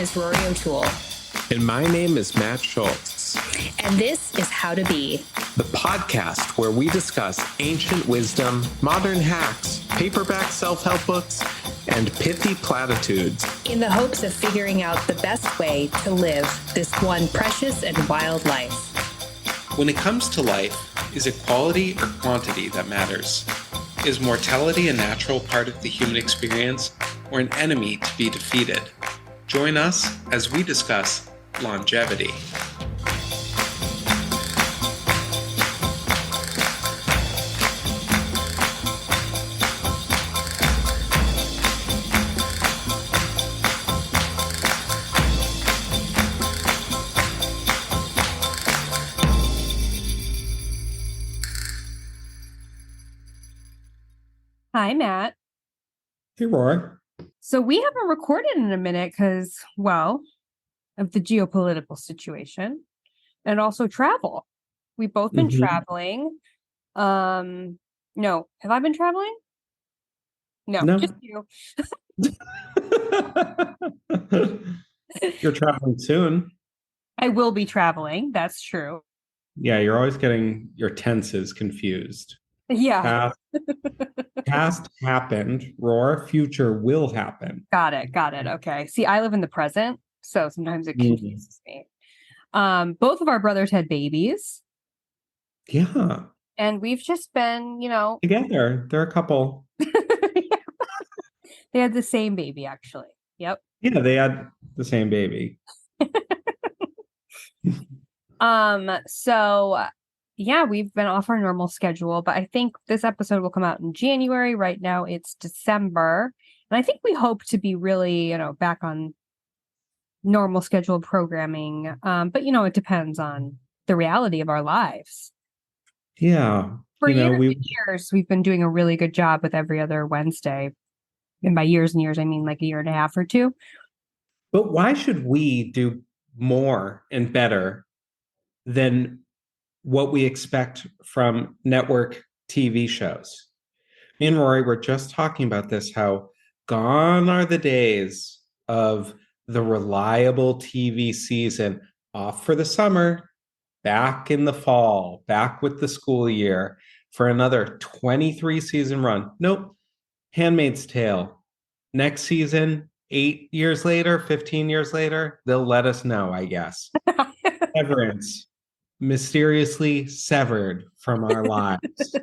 is Rory O'Toole. And my name is Matt Schultz. And this is How to Be, the podcast where we discuss ancient wisdom, modern hacks, paperback self-help books, and pithy platitudes, in the hopes of figuring out the best way to live this one precious and wild life. When it comes to life, is it quality or quantity that matters? Is mortality a natural part of the human experience or an enemy to be defeated? Join us as we discuss longevity. Hi, Matt. Hey, Roy. So we haven't recorded in a minute because, well, of the geopolitical situation and also travel. We've both been traveling. No. Have I been traveling? No. Just you. You're traveling soon. I will be traveling. That's true. Yeah, you're always getting your tenses confused. Yeah. Past happened, Roar. Future will happen. Got it. Okay. See, I live in the present, so sometimes it confuses me. Both of our brothers had babies. Yeah. And we've just been, together. They're a couple. They had the same baby, actually. Yep. Yeah, they had the same baby. So yeah, we've been off our normal schedule, but I think this episode will come out in January. Right now it's December. And I think we hope to be really, back on normal scheduled programming. But it depends on the reality of our lives. Yeah. For years, we've been doing a really good job with every other Wednesday. And by years and years, I mean like a year and a half or two. But why should we do more and better than what we expect from network TV shows? Me and Rory were just talking about this, how gone are the days of the reliable TV season, off for the summer, back in the fall, back with the school year for another 23 season run. Nope. Handmaid's Tale. Next season, 8 years later, 15 years later, they'll let us know, I guess. Severance. Mysteriously severed from our lives.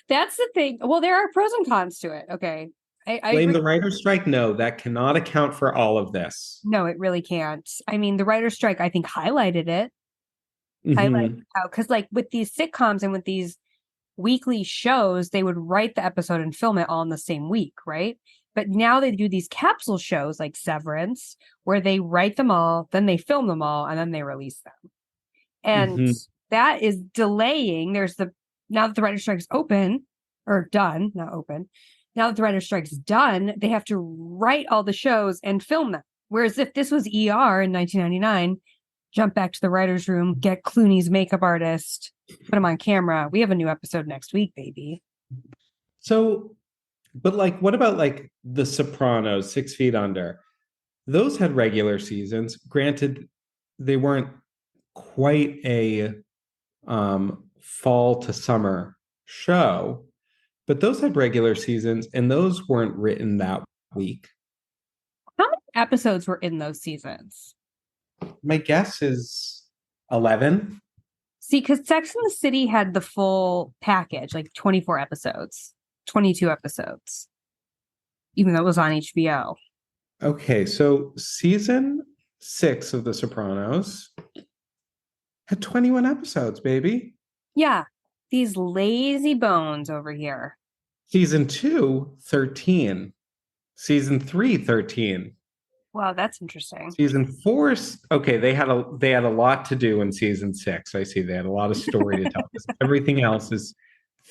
That's the thing. Well, there are pros and cons to it. Okay. I Blame agree. the writer's strike? No, that cannot account for all of this. No, it really can't. I mean, the writer's strike, I think, highlighted it. Highlighted how, because like with these sitcoms and with these weekly shows, they would write the episode and film it all in the same week, right? But now they do these capsule shows like Severance, where they write them all, then they film them all, and then they release them. And that is delaying. Now that the writer's strike's open, or done, not open. Now that the writer's strike's done, they have to write all the shows and film them. Whereas if this was ER in 1999, jump back to the writer's room, get Clooney's makeup artist, put him on camera. We have a new episode next week, baby. So, but like, what about like The Sopranos, 6 Feet Under? Those had regular seasons. Granted, they weren't quite a fall to summer show, but those had regular seasons and those weren't written that week. How many episodes were in those seasons? My guess is 11. See, because Sex and the City had the full package, like 24 episodes, 22 episodes, even though it was on HBO. Okay, so season 6 of The Sopranos had 21 episodes, baby. Yeah, these lazy bones over here. Season 2, 13. Season 3, 13. Wow, that's interesting. Season 4, okay, they had a lot to do in season 6. I see they had a lot of story to tell. Everything else is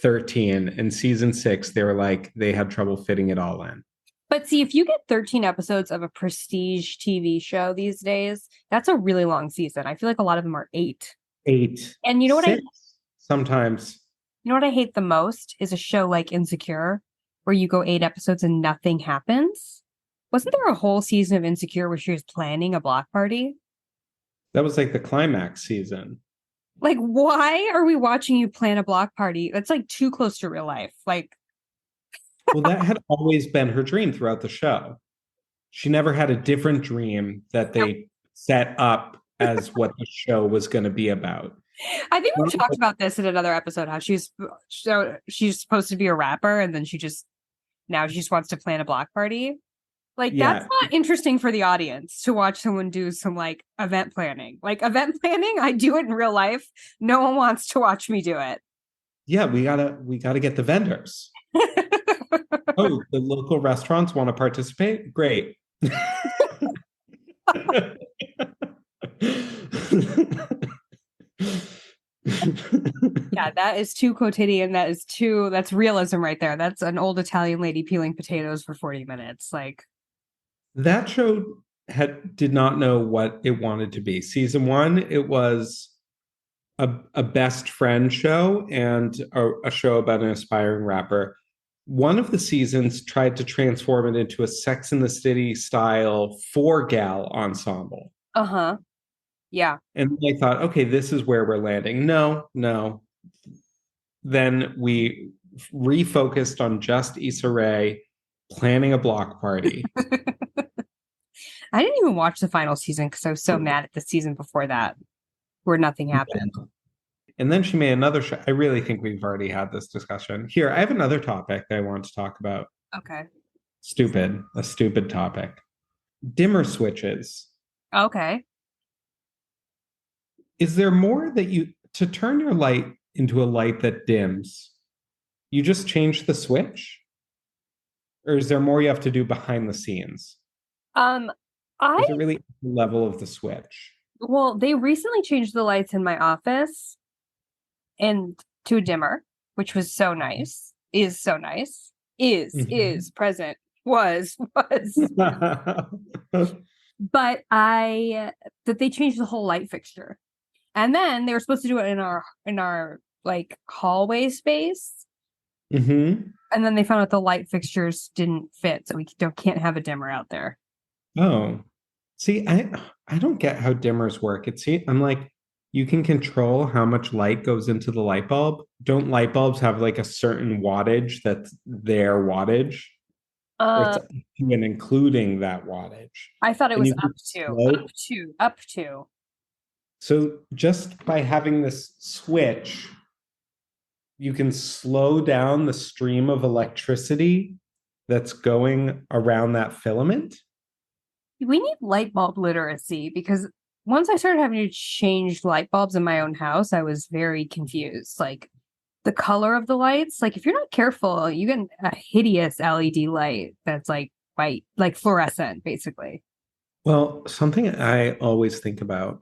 13. And season 6, they had trouble fitting it all in. But see, if you get 13 episodes of a prestige TV show these days, that's a really long season. I feel like a lot of them are 8. 8. And you know what? Sometimes. You know what I hate the most is a show like Insecure, where you go 8 episodes and nothing happens. Wasn't there a whole season of Insecure where she was planning a block party? That was like the climax season. Like, why are we watching you plan a block party? That's like too close to real life. Like, Well, that had always been her dream throughout the show. She never had a different dream that they set up as what the show was going to be about. I think we talked about this in another episode, how she's supposed to be a rapper and then she just wants to plan a block party. Like, that's not interesting for the audience to watch someone do some like event planning. Like, event planning, I do it in real life. No one wants to watch me do it. Yeah, we gotta get the vendors. Oh, the local restaurants want to participate? Great. Yeah, that is too quotidian. That's realism right there. That's an old Italian lady peeling potatoes for 40 minutes. Like, that show did not know what it wanted to be. Season 1, it was a best friend show and a show about an aspiring rapper. One of the seasons tried to transform it into a Sex and the City style 4-gal ensemble. uh-huh. Yeah. And I thought, okay, this is where we're landing. No. Then we refocused on just Issa Rae planning a block party. I didn't even watch the final season because I was so mad at the season before that, where nothing happened. And then she made another show. I really think we've already had this discussion. Here, I have another topic that I want to talk about. Okay. A stupid topic. Dimmer switches. Okay. Is there more that to turn your light into a light that dims, you just change the switch? Or is there more you have to do behind the scenes? Is it really the level of the switch? Well, they recently changed the lights in my office and to a dimmer, which was so nice. Is so nice. Is present. Was. But that they changed the whole light fixture. And then they were supposed to do it in our like hallway space. Mm-hmm. And then they found out the light fixtures didn't fit, so we can't have a dimmer out there. Oh, see, I don't get how dimmers work. I'm like, you can control how much light goes into the light bulb. Don't light bulbs have like a certain wattage that's their wattage? Or it's even including that wattage. I thought it was up to. So just by having this switch, you can slow down the stream of electricity that's going around that filament. We need light bulb literacy, because once I started having to change light bulbs in my own house, I was very confused. Like, the color of the lights, like if you're not careful, you get a hideous LED light that's like white, like fluorescent, basically. Well, something I always think about,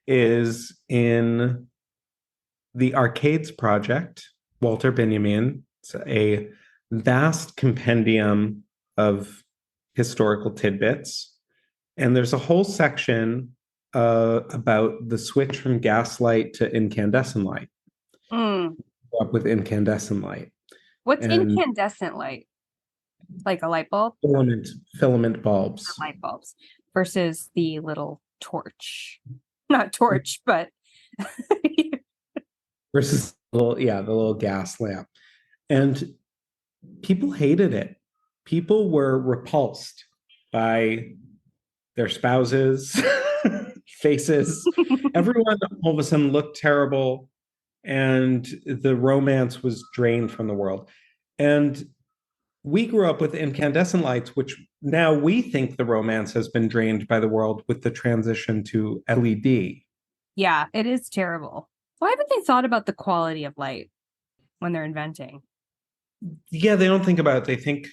is in the Arcades Project, Walter Benjamin. It's a vast compendium of historical tidbits. And there's a whole section about the switch from gaslight to incandescent light. Up with incandescent light. What's incandescent light? Like a light bulb? Filament bulbs. Light bulbs versus the little torch. Not torch, but versus the little gas lamp. And people hated it. People were repulsed by their spouses, faces. Everyone all of a sudden looked terrible, and the romance was drained from the world. And we grew up with incandescent lights, which now we think the romance has been drained by the world with the transition to LED. Yeah, it is terrible. Why haven't they thought about the quality of light when they're inventing? Yeah, they don't think about it.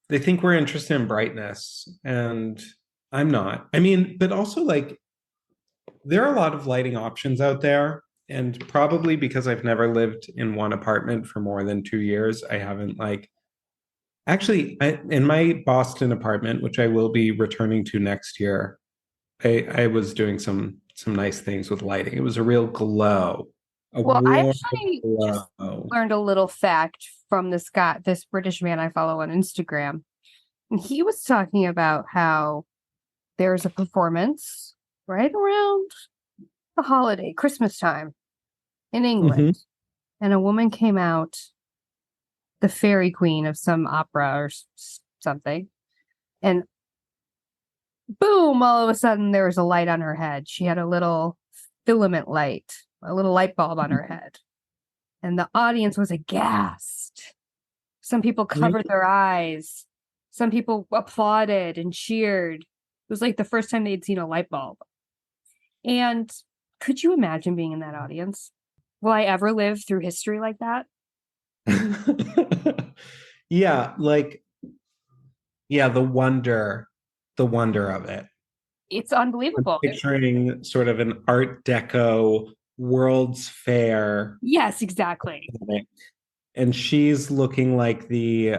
They think we're interested in brightness, and I'm not. I mean, but also, like, there are a lot of lighting options out there, and probably because I've never lived in one apartment for more than 2 years, I haven't in my Boston apartment, which I will be returning to next year, I was doing some nice things with lighting. It was a real glow. I actually just learned a little fact from this guy, this British man I follow on Instagram. And he was talking about how there's a performance right around the holiday, Christmas time in England. And a woman came out, the fairy queen of some opera or something. And boom, all of a sudden there was a light on her head. She had a little filament light, a little light bulb on her head. And the audience was aghast. Some people covered their eyes. Some people applauded and cheered. It was like the first time they'd seen a light bulb. And could you imagine being in that audience? Will I ever live through history like that? Yeah, the wonder of it. It's unbelievable. I'm picturing sort of an Art Deco World's Fair. Yes, exactly. And she's looking like who's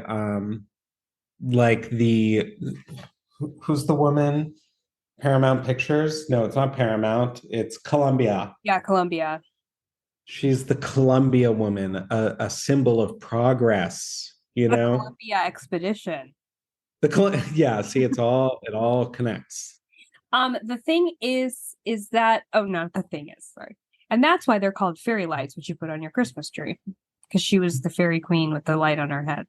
the woman? Paramount Pictures? No, it's not Paramount. It's Columbia. Yeah, Columbia. She's the Columbia woman, a symbol of progress, the Columbia expedition. See, it all connects. The thing is that, sorry. And that's why they're called fairy lights, which you put on your Christmas tree. Because she was the fairy queen with the light on her head.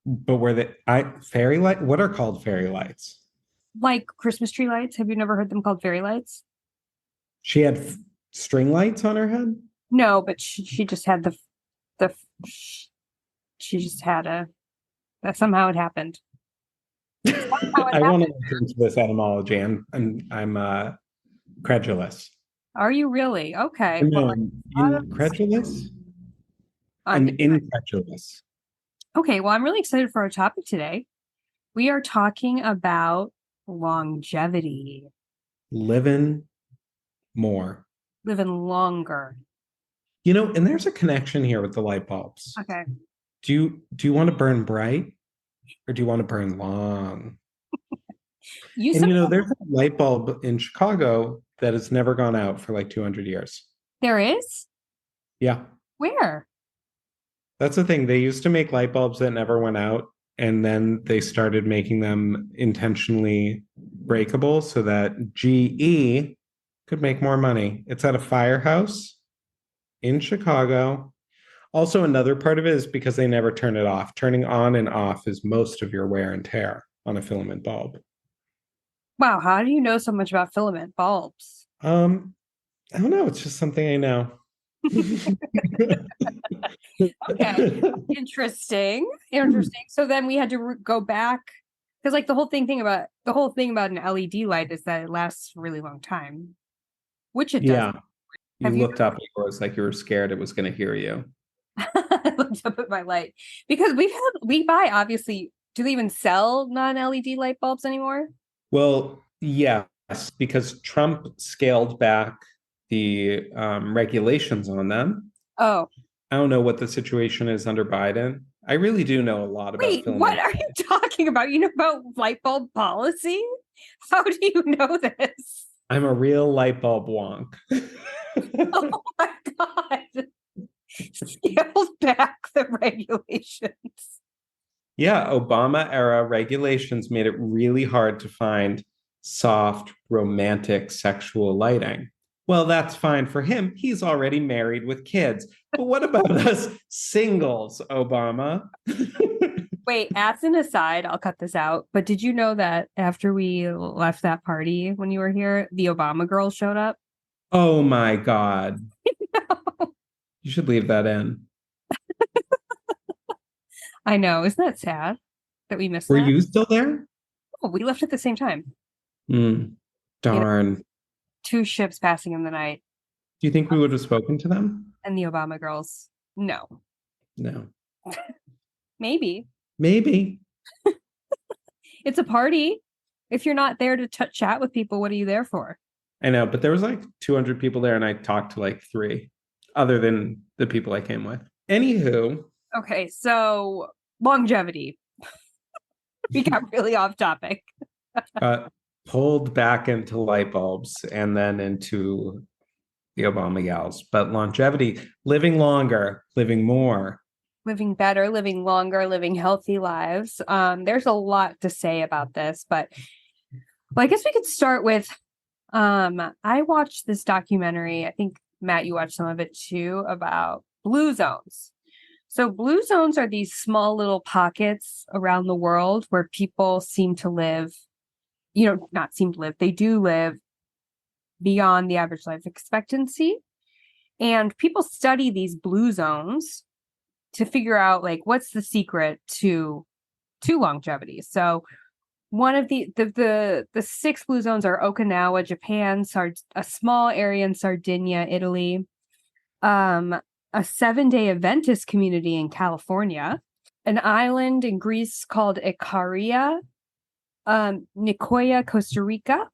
But fairy light? What are called fairy lights? Like Christmas tree lights? Have you never heard them called fairy lights? She had string lights on her head? No, but she just had she just had that somehow it happened. I want to look into this etymology. I'm credulous. Are you really? Okay. No, I'm incredulous. I'm incredulous. Okay, well, I'm really excited for our topic today. We are talking about longevity. Living more. Living longer. And there's a connection here with the light bulbs. Okay. Do you want to burn bright or do you want to burn long? There's a light bulb in Chicago that has never gone out for like 200 years. There is? Yeah. Where? That's the thing. They used to make light bulbs that never went out, and then they started making them intentionally breakable so that GE could make more money. It's at a firehouse in Chicago. Also, another part of it is because they never turn it off. Turning on and off is most of your wear and tear on a filament bulb. Wow, how do you know so much about filament bulbs? I don't know. It's just something I know. Okay, interesting. So then we had to go back because, like, the whole thing about an LED light is that it lasts a really long time, which it does. Yeah, you looked up. It was like you were scared it was going to hear you. I looked up at my light because we buy, obviously. Do they even sell non-LED light bulbs anymore? Well, yes, because Trump scaled back the regulations on them. Oh. I don't know what the situation is under Biden. I really do know a lot about filament. What are you talking about? You know about light bulb policy? How do you know this? I'm a real light bulb wonk. Oh my God. Scaled back the regulations. Yeah, Obama era regulations made it really hard to find soft, romantic, sexual lighting. Well, that's fine for him. He's already married with kids. But what about us singles, Obama? Wait, as an aside, I'll cut this out. But did you know that after we left that party when you were here, the Obama girls showed up? Oh my God. No. You should leave that in. I know. Isn't that sad that we missed Were that? you still there? Oh, we left at the same time. Darn. 2 ships passing in the night. Do you think we would have spoken to them? And the Obama girls? No. No. Maybe. It's a party. If you're not there to chat with people, what are you there for? I know, but there was like 200 people there and I talked to like 3 other than the people I came with. Anywho. Okay, so longevity. We got really off topic. Pulled back into light bulbs and then into the Obama gals. But longevity, living longer, living more. living better, living longer, living healthy lives. There's a lot to say about this, but I guess we could start with I watched this documentary. I think Matt, you watched some of it too, about blue zones. So blue zones are these small little pockets around the world where people seem to live, not seem to live, they do live beyond the average life expectancy. And people study these blue zones to figure out like what's the secret to longevity. So one of the six blue zones are Okinawa, Japan, a small area in Sardinia, Italy, a 7-day Adventist community in California, an island in Greece called Ikaria, Nicoya, Costa Rica,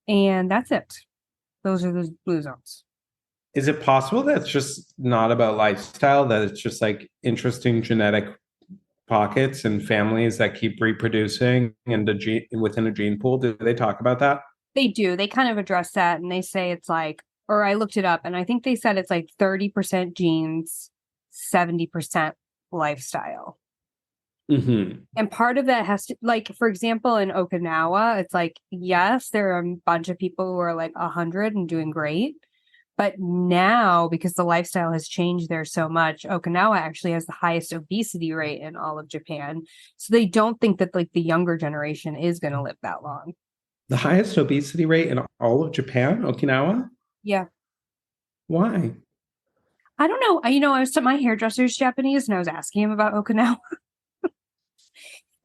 and that's it. Those are the blue zones. Is it possible that it's just not about lifestyle, that it's just like interesting genetic pockets and families that keep reproducing and within a gene pool? Do they talk about that? They do. They kind of address that, and they say it's like, or I looked it up, and I think they said it's like 30% genes, 70% lifestyle. Mm-hmm. And part of that has to, like, for example, in Okinawa, it's like, yes, there are a bunch of people who are like 100 and doing great. But now, because the lifestyle has changed there so much, Okinawa actually has the highest obesity rate in all of Japan. So they don't think that like the younger generation is going to live that long. The highest obesity rate in all of Japan, Okinawa? Yeah. Why? I don't know. I was to my hairdresser's Japanese and I was asking him about Okinawa.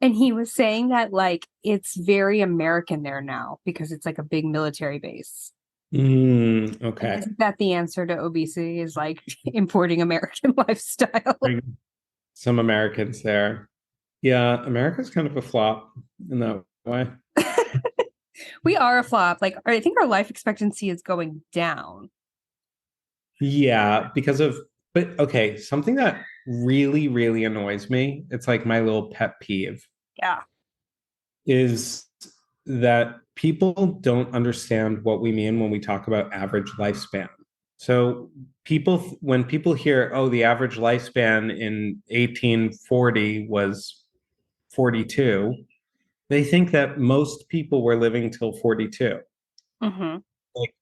And he was saying that like it's very American there now because it's like a big military base. Okay. And isn't that the answer to obesity is like importing American lifestyle? Some Americans there. Yeah, America's kind of a flop in that way. We are a flop. Like, I think our life expectancy is going down. Yeah, but okay, something that really, really annoys me, it's like my little pet peeve. Yeah. Is that people don't understand what we mean when we talk about average lifespan. So when people hear, oh, the average lifespan in 1840 was 42, they think that most people were living till 42. Mm-hmm. Like,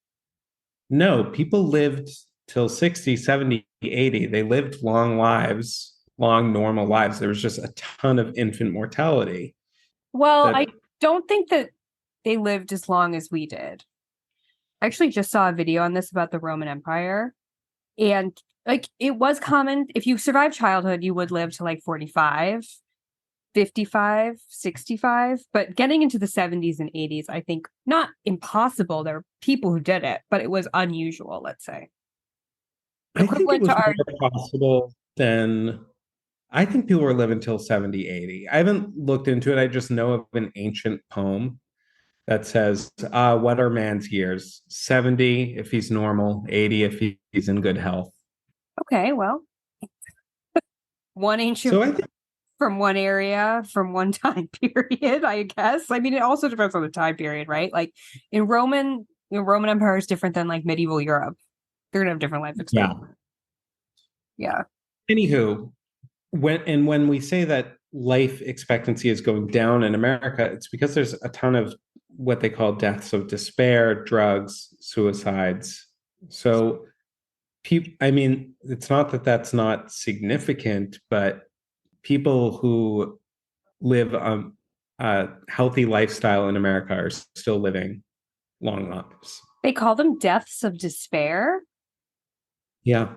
no, people lived till 60, 70, 80. They lived long lives, long normal lives. There was just a ton of infant mortality. Well, I don't think that they lived as long as we did. I actually just saw a video on this about the Roman Empire. And like it was common, if you survived childhood, you would live to like 45, 55, 65. But getting into the 70s and 80s, I think not impossible. There were people who did it, but it was unusual, let's say. I think it was more possible than I think people were living till 70, 80. I haven't looked into it. I just know of an ancient poem that says, what are man's years? 70 if he's normal, 80 if he's in good health. Okay, well, one ancient from one area, from one time period, I guess. I mean, it also depends on the time period, right? Like in Roman Empire is different than like medieval Europe. They're gonna have different life expectancy. Yeah. Anywho, when we say that life expectancy is going down in America, it's because there's a ton of what they call deaths of despair, drugs, suicides. So, I mean, it's not that that's not significant, but people who live a healthy lifestyle in America are still living long lives. They call them deaths of despair? Yeah.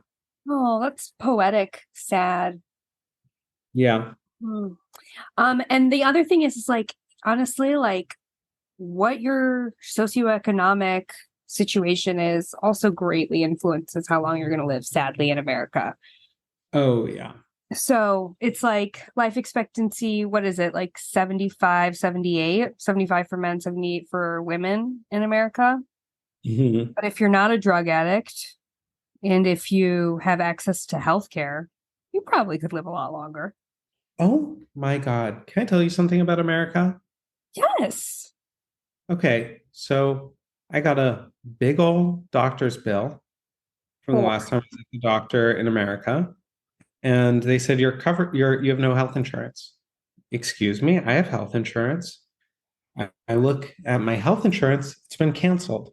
Oh, that's poetic, sad. Yeah. And the other thing is like, honestly, like what your socioeconomic situation is also greatly influences how long you're going to live, sadly, in America. Oh, yeah. So it's like life expectancy, what is it? Like 75, 78, 75 for men, 78 for women in America. Mm-hmm. But if you're not a drug addict and if you have access to healthcare, you probably could live a lot longer. Oh my God. Can I tell you something about America? Yes. Okay. So I got a big old doctor's bill from the last time I was at the doctor in America. And they said, you're covered, you have no health insurance. Excuse me, I have health insurance. I look at my health insurance, it's been canceled.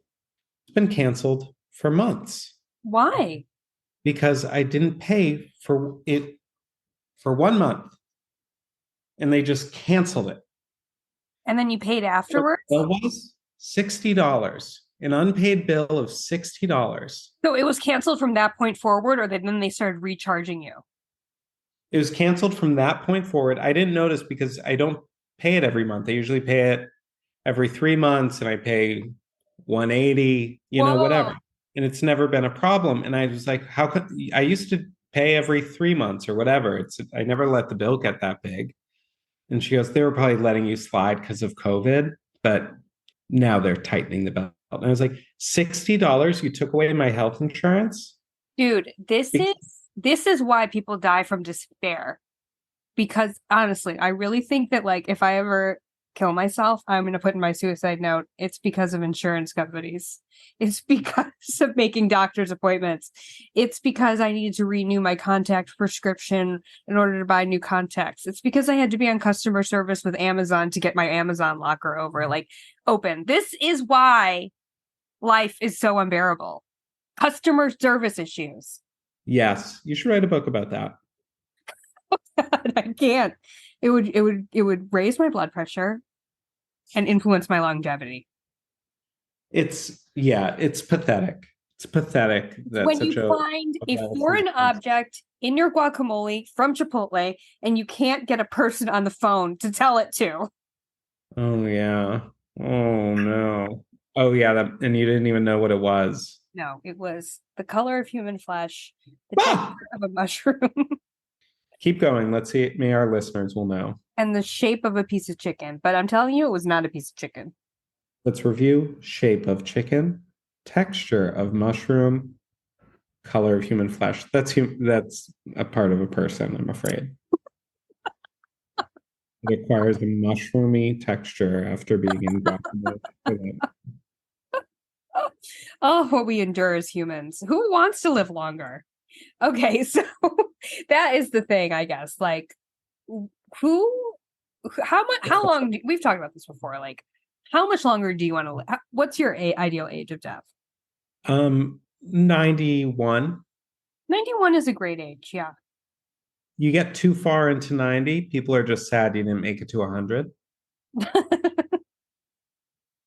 It's been canceled for months Why? because I didn't pay for it for 1 month and they just canceled it. And then you paid The afterwards? bill was $60, an unpaid bill of $60. So it was canceled from that point forward, or then they started recharging you? It was canceled from that point forward. I didn't notice because I don't pay it every month. I usually pay it every 3 months and I pay 180, whatever. Whoa. And it's never been a problem. And I was like, how could I used to pay every 3 months or whatever? I never let the bill get that big. And she goes, they were probably letting you slide because of COVID, but now they're tightening the belt. And I was like, $60, you took away my health insurance? Dude, this is why people die from despair. Because honestly, I really think that like if I ever kill myself, I'm going to put in my suicide note, it's because of insurance companies. It's because of making doctor's appointments. It's because I needed to renew my contact prescription in order to buy new contacts. It's because I had to be on customer service with Amazon to get my Amazon locker open. This is why life is so unbearable. Customer service issues. Yes, you should write a book about that. I can't. It would raise my blood pressure and influence my longevity. It's pathetic. It's pathetic that When you find a foreign object in your guacamole from Chipotle and you can't get a person on the phone to tell it to. Oh yeah. Oh no. Oh yeah, and you didn't even know what it was. No, it was the color of human flesh, the texture of a mushroom. Keep going. Let's see. May our listeners will know. And the shape of a piece of chicken. But I'm telling you, it was not a piece of chicken. Let's review: shape of chicken, texture of mushroom, color of human flesh. That's a part of a person, I'm afraid. It acquires a mushroomy texture after being in guacamole. Oh, what we endure as humans. Who wants to live longer? Okay, so that is the thing, I guess. Like, how long, we've talked about this before. Like, how much longer do you want to live? What's your ideal age of death? 91. 91 is a great age, yeah. You get too far into 90, people are just sad you didn't make it to 100.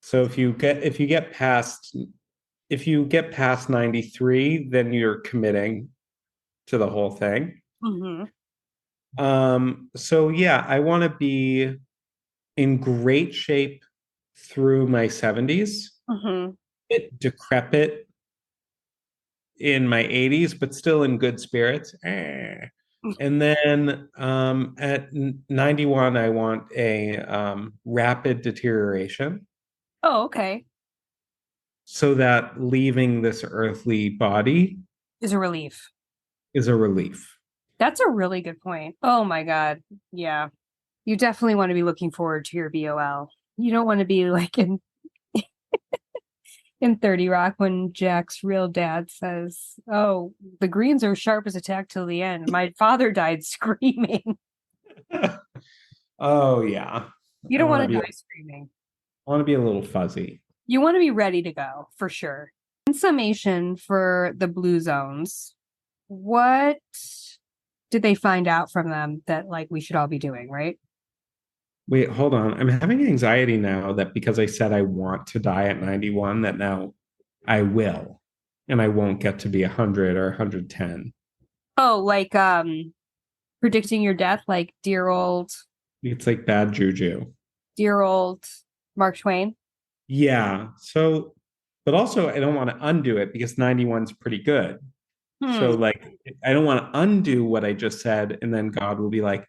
So if you get past 93, then you're committing to the whole thing. Mm-hmm. So yeah, I want to be in great shape through my 70s, bit decrepit in my 80s, but still in good spirits. And then at 91, I want a rapid deterioration. Oh, okay. So that leaving this earthly body is a relief. That's a really good point. Oh my God. Yeah. You definitely want to be looking forward to your BOL. You don't want to be like in 30 Rock when Jack's real dad says, oh, the greens are sharp as a tack till the end. My father died screaming. Oh, yeah. You don't want to die screaming. I want to be a little fuzzy. You want to be ready to go, for sure. In summation, for the blue zones, what did they find out from them that like we should all be doing, right? Wait, hold on. I'm having anxiety now that because I said I want to die at 91, that now I will, and I won't get to be 100 or 110. Oh, like predicting your death, like dear old. It's like bad juju. Dear old Mark Twain. Yeah. So, but also I don't want to undo it because 91's pretty good. So like, I don't want to undo what I just said. And then God will be like,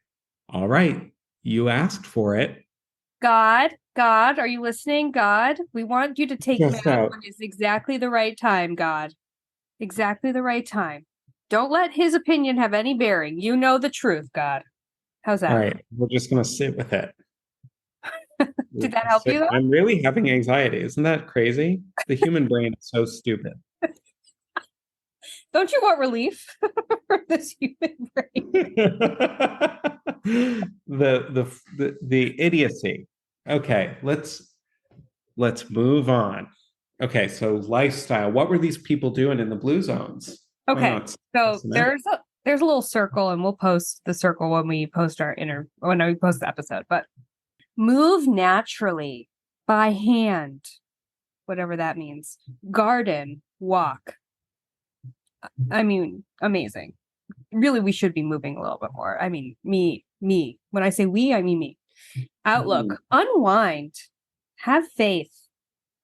all right, you asked for it. God, are you listening? God, we want you to take math when it's exactly the right time, God. Exactly the right time. Don't let his opinion have any bearing. You know the truth, God. How's that? All right. We're just going to sit with it. Did that help you though? I'm really having anxiety. Isn't that crazy? The human brain is so stupid. Don't you want relief from this human brain? The idiocy. Okay, let's move on. Okay, so lifestyle. What were these people doing in the blue zones? Okay, so there's a little circle, and we'll post the circle when we post when we post the episode. But move naturally by hand, whatever that means. Garden, walk. I mean, amazing. Really, we should be moving a little bit more. I mean, me. When I say we, I mean me. Outlook, unwind, have faith,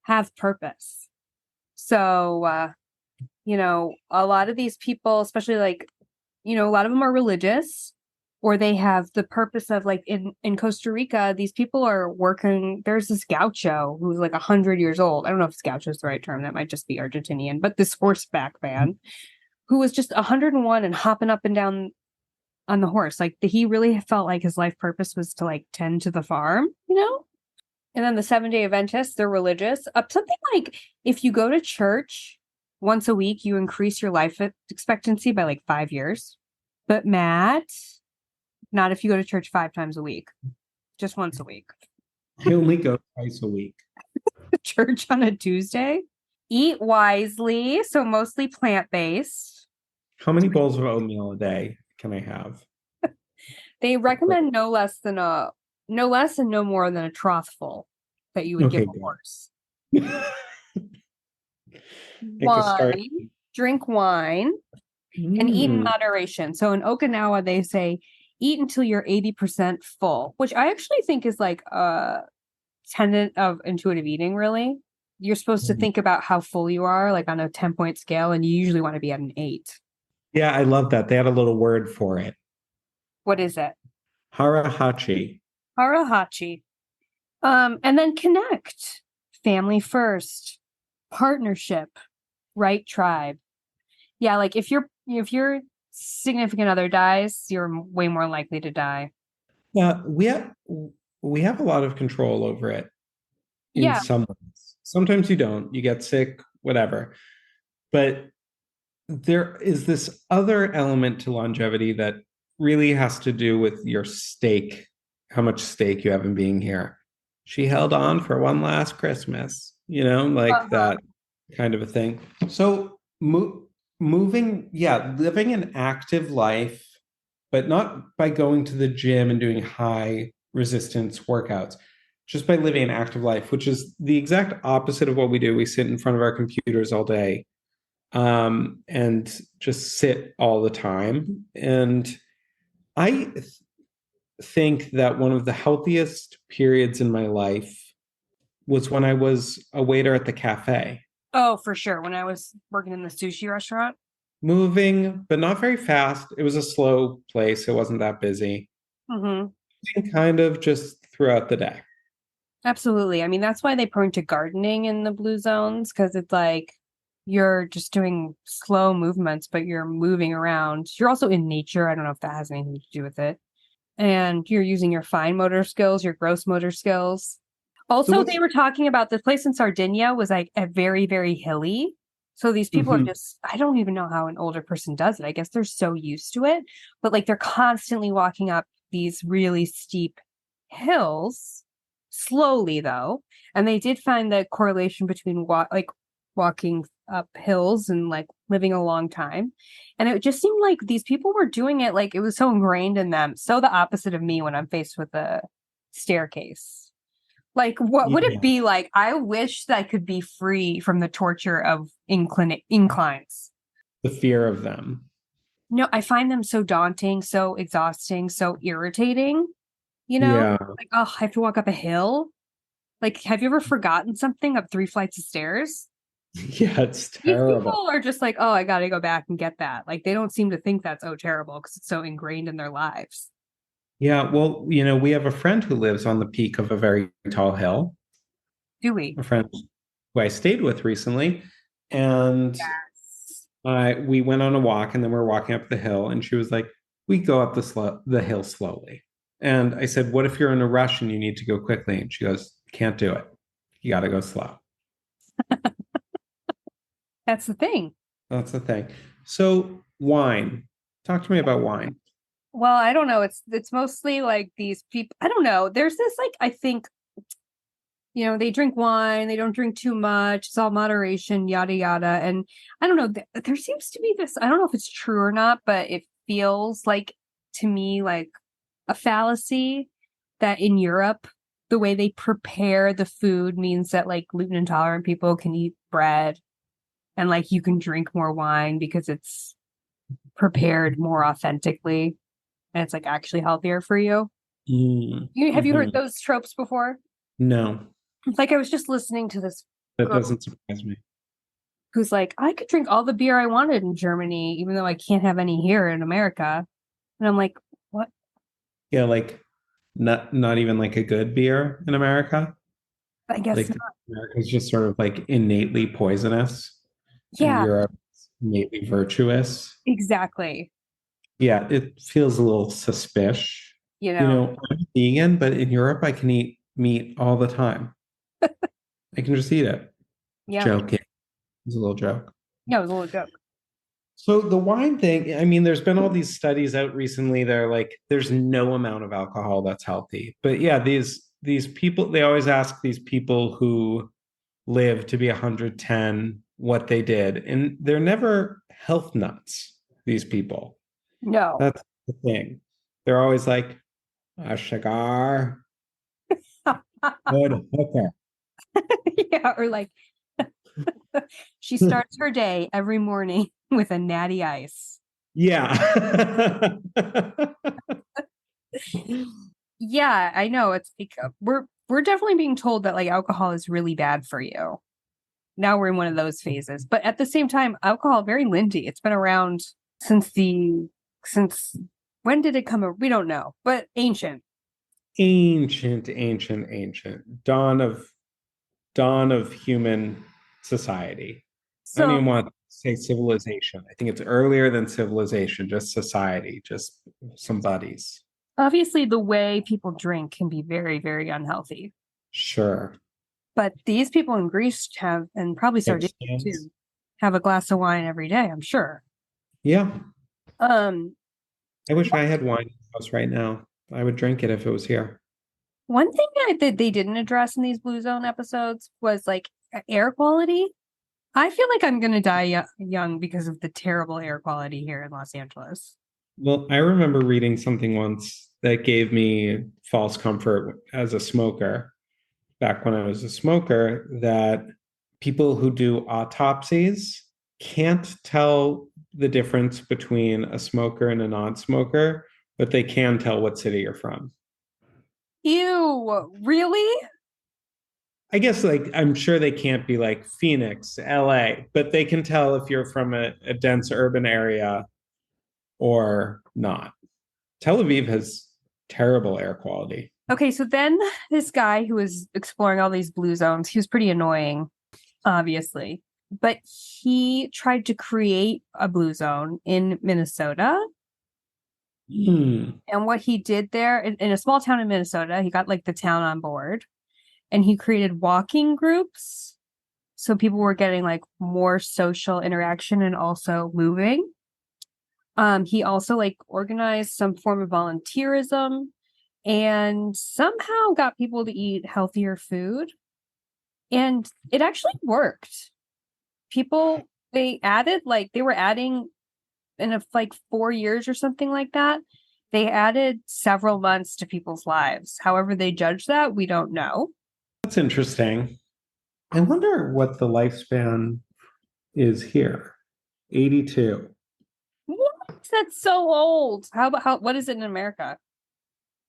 have purpose. So, a lot of these people, especially a lot of them are religious, or they have the purpose of in Costa Rica, these people are working. There's this gaucho who's 100 years old. I don't know if gaucho is the right term. That might just be Argentinian, but this horseback man who was just 101 and hopping up and down on the horse. He really felt like his life purpose was to tend to the farm, And then the 7-Day Adventists, they're religious. Something like if you go to church once a week, you increase your life expectancy by 5 years. But Matt, not if you go to church 5 times a week, just once a week. I only go twice a week. Church on a Tuesday. Eat wisely, so mostly plant-based. How many bowls of oatmeal a day can I have? They recommend no less and no more than a trough that you would give a horse. Wine, drink wine, and eat in moderation. So in Okinawa, they say eat until you're 80% full, which I actually think is a tenet of intuitive eating, really. You're supposed to think about how full you are, on a 10-point scale, and you usually want to be at an 8. Yeah, I love that. They had a little word for it. What is it? Harahachi. Harahachi. And then connect. Family first. Partnership. Right tribe. Yeah, if your significant other dies, you're way more likely to die. Yeah, we have a lot of control over it in some ways. Sometimes you don't. You get sick, whatever. But there is this other element to longevity that really has to do with your stake, how much stake you have in being here. She held on for one last Christmas, that kind of a thing. So living an active life, but not by going to the gym and doing high resistance workouts, just by living an active life, which is the exact opposite of what we do. We sit in front of our computers all day and just sit all the time. And I think that one of the healthiest periods in my life was when I was a waiter at the cafe. Oh, for sure. When I was working in the sushi restaurant. Moving, but not very fast. It was a slow place. It wasn't that busy. Mm-hmm. Kind of just throughout the day. Absolutely. I mean, that's why they point to gardening in the blue zones, because it's you're just doing slow movements, but you're moving around. You're also in nature. I don't know if that has anything to do with it. And you're using your fine motor skills, your gross motor skills. Also, they were talking about this place in Sardinia was a very, very hilly. So these people are just, I don't even know how an older person does it. I guess they're so used to it. But they're constantly walking up these really steep hills, slowly though. And they did find the correlation between walking up hills and living a long time. And it just seemed like these people were doing it it was so ingrained in them. So the opposite of me when I'm faced with a staircase. What would it be like? I wish that I could be free from the torture of inclines. The fear of them. No, I find them so daunting, so exhausting, so irritating. Yeah. I have to walk up a hill. Have you ever forgotten something up 3 flights of stairs? Yeah, it's terrible. These people are just I gotta go back and get that. They don't seem to think that's terrible because it's so ingrained in their lives. Yeah, well, we have a friend who lives on the peak of a very tall hill. Do we? A friend who I stayed with recently. And we went on a walk, and then we're walking up the hill, and she was like, we go up the hill slowly. And I said, what if you're in a rush and you need to go quickly? And she goes, can't do it. You got to go slow. That's the thing. That's the thing. So wine. Talk to me about wine. Well, I don't know. It's mostly like these people. I don't know. There's this like I think they drink wine, they don't drink too much. It's all moderation, yada yada. And I don't know. There seems to be this. I don't know if it's true or not, but it feels like to me like a fallacy that in Europe the way they prepare the food means that like gluten intolerant people can eat bread and like you can drink more wine because it's prepared more authentically and it's like actually healthier for you. Have you heard those tropes before? No, Like I was just listening to this that girl doesn't surprise me. who's like, I could drink all the beer I wanted in Germany, even though I can't have any here in America. And I'm like, what? Yeah, like not even like a good beer in America. I guess Like not. America's just sort of like innately poisonous, and Yeah, Europe is innately virtuous. exactly. Yeah, it feels a little suspicious. You know, I'm vegan, but in Europe I can eat meat all the time. I can just eat it. yeah. Joking. It's a little joke. Yeah, it was a little joke. So the wine thing, I mean, there's been all these studies out recently that are like, there's no amount of alcohol that's healthy. But yeah, these people, they always ask these people who live to be 110 what they did. And they're never health nuts, these people. No. That's the thing. They're always like, a cigar, good hooker. Yeah, or like she starts her day every morning with a natty ice. Yeah. Yeah, I know. It's like we're definitely being told that like alcohol is really bad for you. Now we're in one of those phases. But at the same time, alcohol very lindy. It's been around since when did it come? We don't know, but ancient. Ancient. Dawn of human society. I don't So even want to say civilization. I think it's earlier than civilization, just society, just some buddies. obviously the way people drink can be very, very unhealthy. Sure. But these people in Greece have, and probably Sardinia too, have a glass of wine every day, I'm sure. Yeah. Um, I wish I had wine in the house right now. I would drink it if it was here. One thing that they didn't address in these Blue Zone episodes was like air quality. I feel like I'm going to die young because of the terrible air quality here in Los Angeles. Well, I remember reading something once that gave me false comfort as a smoker, back when I was a smoker, that people who do autopsies can't tell the difference between a smoker and a non-smoker, but they can tell what city you're from. Ew, really? I guess like I'm sure they can't be like Phoenix, LA, but they can tell if you're from a dense urban area or not. Tel Aviv has terrible air quality. Okay, so then this guy who was exploring all these blue zones, he was pretty annoying, obviously, but he tried to create a blue zone in Minnesota. And what he did there in a small town in Minnesota, he got like the town on board and he created walking groups. So people were getting like more social interaction and also moving. He also like organized some form of volunteerism and somehow got people to eat healthier food. And it actually worked. People, they were adding in like 4 years or something like that. They added several months to people's lives. However they judge that, we don't know. That's interesting. I wonder what the lifespan is here. 82. What? That's so old. What is it in America?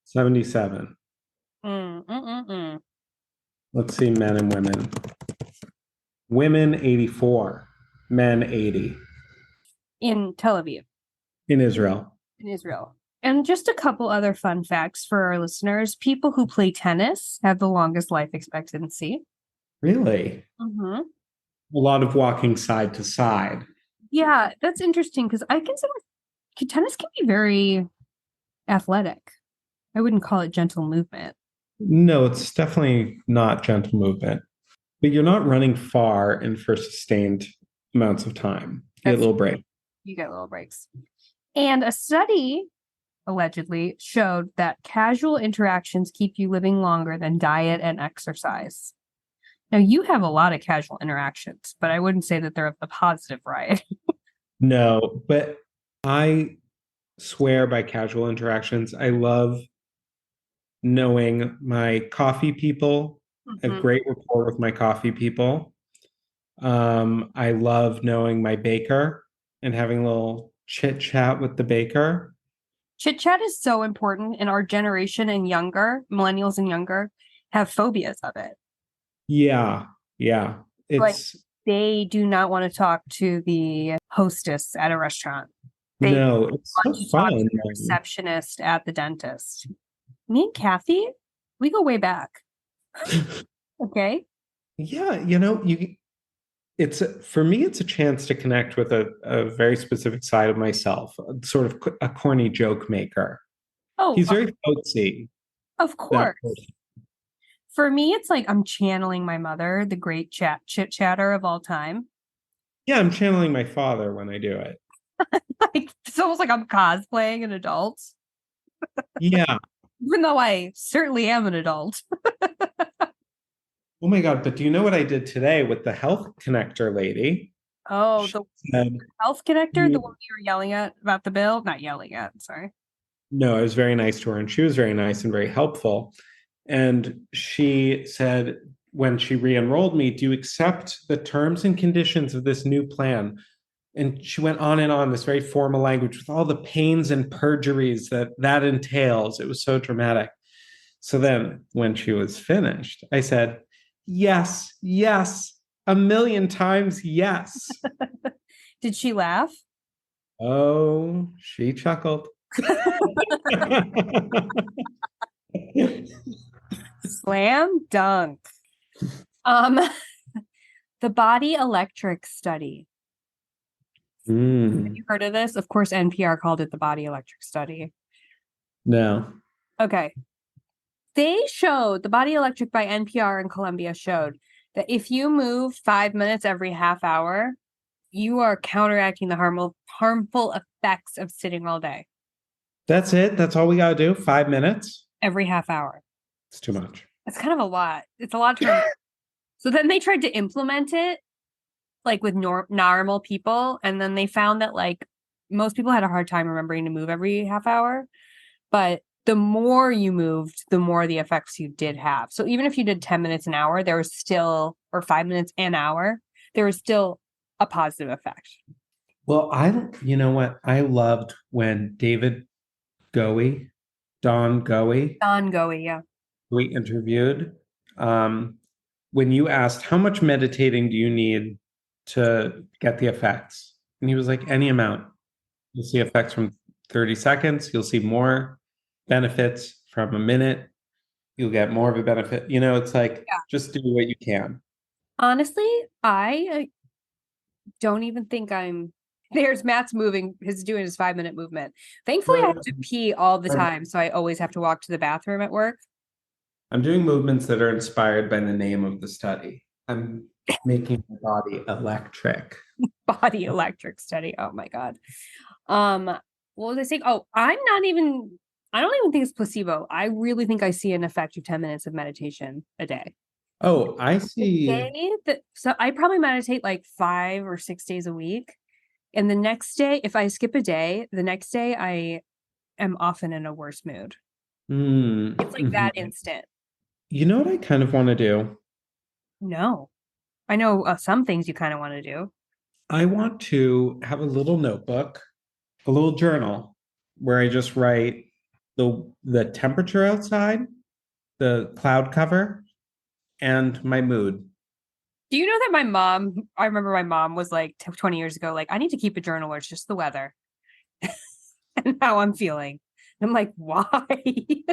77. Let's see, men and women. Women 84, men 80. In Tel Aviv. In Israel. In Israel. And just a couple other fun facts for our listeners. People who play tennis have the longest life expectancy. Really? Mm-hmm. A lot of walking side to side. Yeah, that's interesting because I consider tennis can be very athletic. I wouldn't call it gentle movement. No, it's definitely not gentle movement. But you're not running far and for sustained amounts of time. You get a little break. You get little breaks. And a study allegedly showed that casual interactions keep you living longer than diet and exercise. Now, you have a lot of casual interactions, but I wouldn't say that they're of the positive variety. No, but I swear by casual interactions. I love knowing my coffee people. I have great rapport with my coffee people. I love knowing my baker and having a little chit chat with the baker. Chit chat is so important, and our generation and younger, millennials and younger, have phobias of it. Yeah. Like, It's they do not want to talk to the hostess at a restaurant. They no, it's so want to talk to fun. the receptionist at the dentist. Me and Kathy, we go way back. Okay. Yeah, it's for me, it's a chance to connect with a very specific side of myself, sort of a corny joke maker. Oh, He's very folksy. of That course. person. For me, it's like I'm channeling my mother, the great chit chatter of all time. Yeah, I'm channeling my father when I do it. Like, it's almost like I'm cosplaying an adult, Yeah. even though I certainly am an adult. Oh my God, but do you know what I did today with the health connector lady? Oh, She the said, health connector, the one you were yelling at about the bill? Not yelling at, sorry. no, I was very nice to her, and she was very nice and very helpful. And she said, when she re-enrolled me, do you accept the terms and conditions of this new plan? And she went on and on, this very formal language with all the pains and perjuries that entails. It was so dramatic. So then when she was finished, I said, yes, a million times yes. Did she laugh? Oh, she chuckled. Slam dunk. Um, the body electric study. Have you heard of this? Of course, NPR called it the body electric study. No. Okay. The body electric by NPR and Columbia showed that if you move 5 minutes every half hour, you are counteracting the harmful effects of sitting all day. That's it? That's all we got to do? 5 minutes? Every half hour. It's too much. It's kind of a lot. It's a lot to remember. So then they tried to implement it like with normal people, and then they found that like most people had a hard time remembering to move every half hour, but the more you moved, the more the effects you did have. So even if you did 10 minutes an hour, there was still, or 5 minutes an hour, there was still a positive effect. Well, you know what? I loved when Don Goey, Yeah. we interviewed, when you asked, how much meditating do you need to get the effects? And he was like, any amount. You'll see effects from 30 seconds. You'll see more benefits from a minute. You'll get more of a benefit. It's like, just do what you can. Honestly, I don't even think there's Matt's moving, he's doing his 5-minute movement. Thankfully, I have to pee all the time, so I always have to walk to the bathroom at work. I'm doing movements that are inspired by the name of the study. I'm making my body electric. Body electric study. Oh my God. What was I saying? Oh, I don't even think it's placebo. I really think I see an effect of 10 minutes of meditation a day. Oh, I see. So I probably meditate like 5 or 6 days a week. And the next day, if I skip a day, the next day I am often in a worse mood. It's like that instant. You know what I kind of want to do? No. I know some things you kind of want to do. I want to have a little notebook, a little journal where I just write the temperature outside, the cloud cover, and my mood. Do you know that I remember my mom was like 20 years ago, like, I need to keep a journal where it's just the weather and how I'm feeling. And I'm like, why? Are you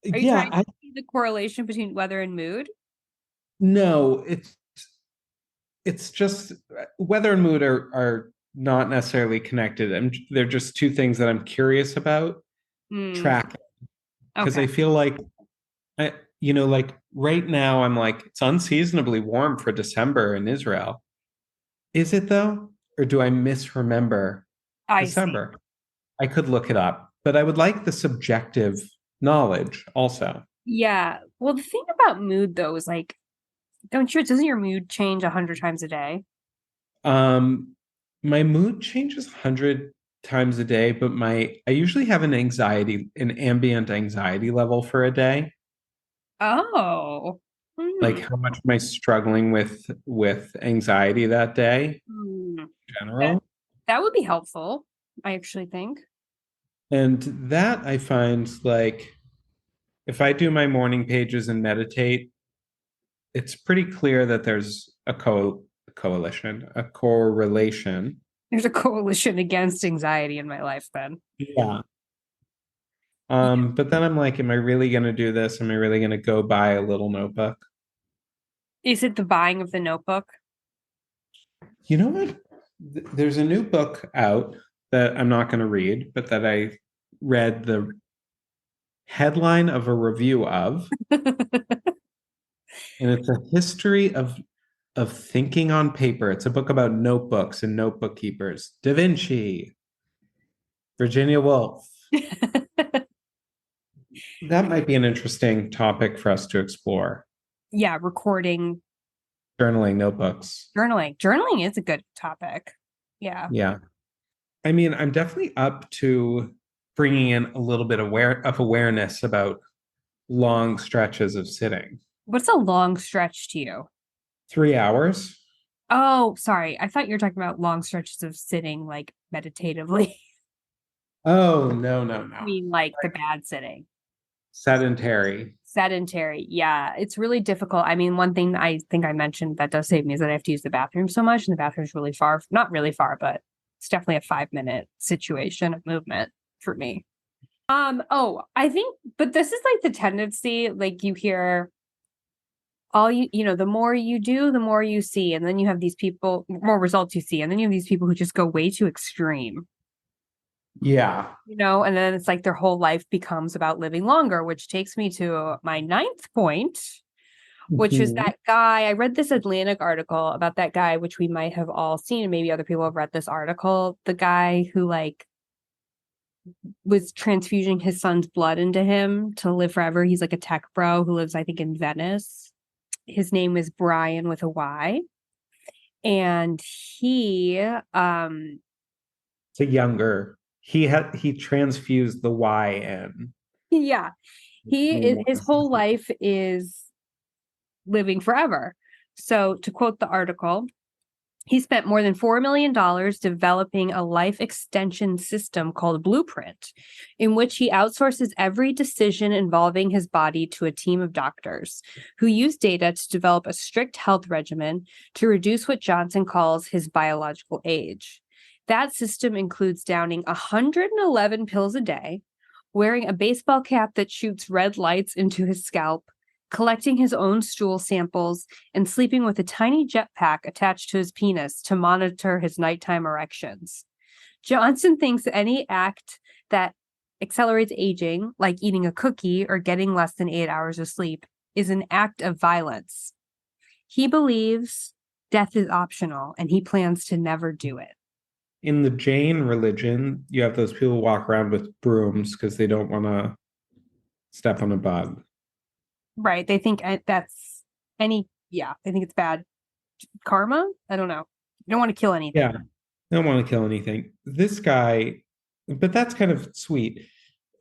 trying to see the correlation between weather and mood? No, it's just weather and mood are not necessarily connected. They're just two things that I'm curious about tracking. Because I feel like like right now I'm like, it's unseasonably warm for December in Israel. Is it though? Or do I misremember I see. December. I could look it up, but I would like the subjective knowledge also. Yeah. Well, the thing about mood though is like, doesn't your mood change 100 times a day? My mood changes 100 times a day, but I usually have an ambient anxiety level for a day. Oh. Like Hmm. how much am I struggling with anxiety that day Hmm. in That general? that would be helpful, I actually think. And that I find like if I do my morning pages and meditate, it's pretty clear that there's a correlation. There's a coalition against anxiety in my life then. Yeah. Yeah. But then I'm like, am I really going to do this? Am I really going to go buy a little notebook? Is it the buying of the notebook? You know what? There's a new book out that I'm not going to read, but that I read the headline of a review of, and it's a history of thinking on paper. It's a book about notebooks and notebook keepers. Da Vinci, Virginia Woolf. That might be an interesting topic for us to explore. Yeah, recording, Journaling notebooks. journaling. Journaling is a good topic. Yeah. Yeah. I mean, I'm definitely up to bringing in a little bit of awareness about long stretches of sitting. What's a long stretch to you? 3 hours. Oh, sorry. I thought you were talking about long stretches of sitting like meditatively. Oh, no, no, I no. mean, like the bad sitting. Sedentary. Sedentary. Yeah, it's really difficult. I mean, one thing I think I mentioned that does save me is that I have to use the bathroom so much, and the bathroom's really far. Not really far, but it's definitely a 5-minute situation of movement for me. I think, but this is like the tendency, like you hear the more you do, the more you see. And then you have these people, more results you see. And then you have these people who just go way too extreme, Yeah. and then it's like their whole life becomes about living longer, which takes me to my ninth point, which is Mhm. that guy. I read this Atlantic article about that guy, which we might have all seen, and maybe other people have read this article. The guy who like was transfusing his son's blood into him to live forever. He's like a tech bro who lives, I think, in Venice. His name is Brian with a Y. And It's a younger. He transfused the YN. yeah, his whole life is living forever. So to quote the article, he spent more than $4 million developing a life extension system called Blueprint, in which he outsources every decision involving his body to a team of doctors who use data to develop a strict health regimen to reduce what Johnson calls his biological age. That system includes downing 111 pills a day, wearing a baseball cap that shoots red lights into his scalp, collecting his own stool samples, and sleeping with a tiny jetpack attached to his penis to monitor his nighttime erections. Johnson thinks any act that accelerates aging, like eating a cookie or getting less than 8 hours of sleep, is an act of violence. He believes death is optional, and he plans to never do it. In the Jain religion, you have those people who walk around with brooms because they don't want to step on a bug. Right. They think that's they think it's bad karma. I don't know. You don't want to kill anything. Yeah. They don't want to kill anything. This guy, but that's kind of sweet.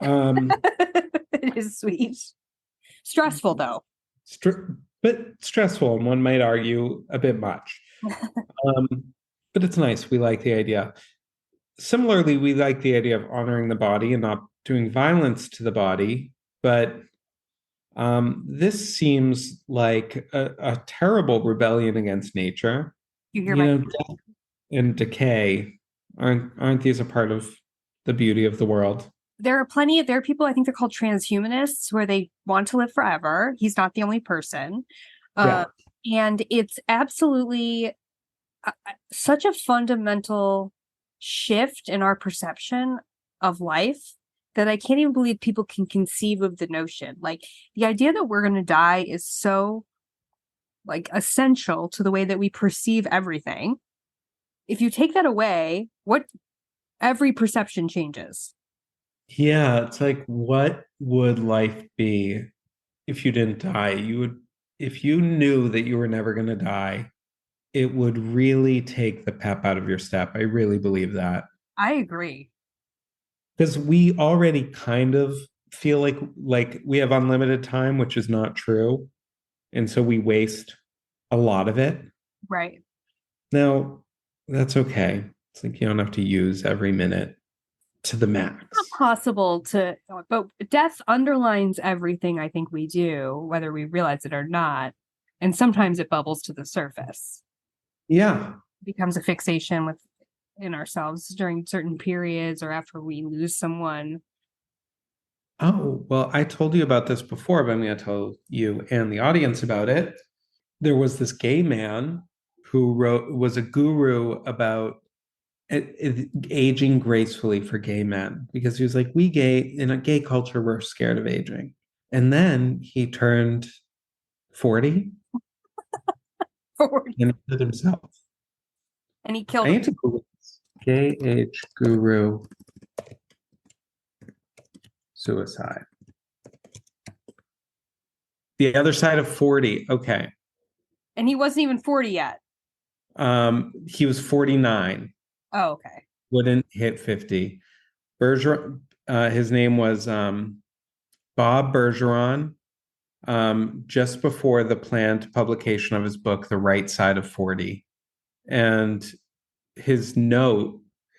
It is sweet. Stressful though. But stressful, and one might argue a bit much. But it's nice. We like the idea. Similarly, we like the idea of honoring the body and not doing violence to the body. But this seems like a terrible rebellion against nature. You hear my Death and decay aren't these a part of the beauty of the world? there are people, I think they're called transhumanists, where they want to live forever. He's not the only person. Yeah. And it's absolutely such a fundamental shift in our perception of life that I can't even believe people can conceive of the notion. Like the idea that we're going to die is so like essential to the way that we perceive everything. If you take that away, what Every perception changes. Yeah, it's like, what would life be if you didn't die? If you knew that you were never going to die, it would really take the pep out of your step. I really believe that. I agree. Because we already kind of feel like we have unlimited time, which is not true. And so we waste a lot of it. Right. Now, that's okay. It's like you don't have to use every minute to the max. It's not possible to, but death underlines everything I think we do, whether we realize it or not. And sometimes it bubbles to the surface. Yeah. It becomes a fixation within ourselves during certain periods or after we lose someone. Oh, well, I told you about this before, but I'm going to tell you and the audience about it. There was this gay man who was a guru about aging gracefully for gay men, because he was like, we gay in a gay culture, we're scared of aging. And then he turned 40 and killed himself. And he killed I need to Google this. Gay age guru suicide. The other side of 40. Okay. And he wasn't even 40 yet. He was 49. Oh, okay. Wouldn't hit 50. Bergeron, his name was Bob Bergeron. Just before the planned publication of his book, The Right Side of 40. And his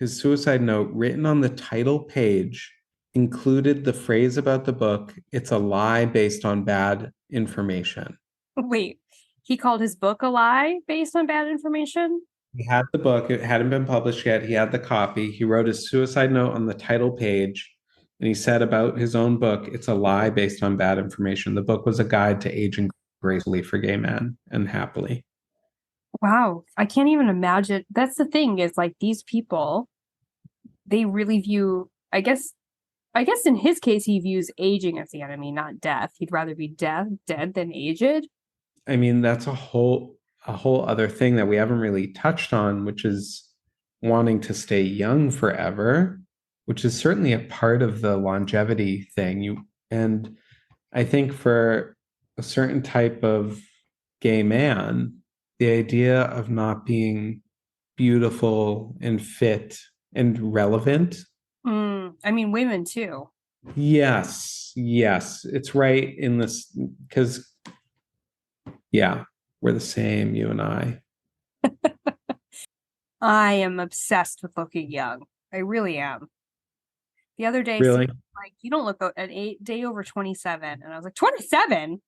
suicide note, written on the title page, included the phrase about the book, "It's a lie based on bad information." Wait, he called his book a lie based on bad information? He had the book, it hadn't been published yet. He had the copy. He wrote his suicide note on the title page, and he said about his own book, "It's a lie based on bad information." The book was a guide to aging gracefully for gay men and happily. Wow, I can't even imagine. That's the thing, is like these people, they really view, I guess in his case, he views aging as the enemy, not death. He'd rather be dead than aged. I mean, that's a whole other thing that we haven't really touched on, which is wanting to stay young forever, which is certainly a part of the longevity thing. And I think for a certain type of gay man, the idea of not being beautiful and fit and relevant. I mean, women too. Yes, it's right in this, because yeah, we're the same, you and I. I am obsessed with looking young. I really am. The other day, Really? like, you don't look an day over 27. And I was like, 27?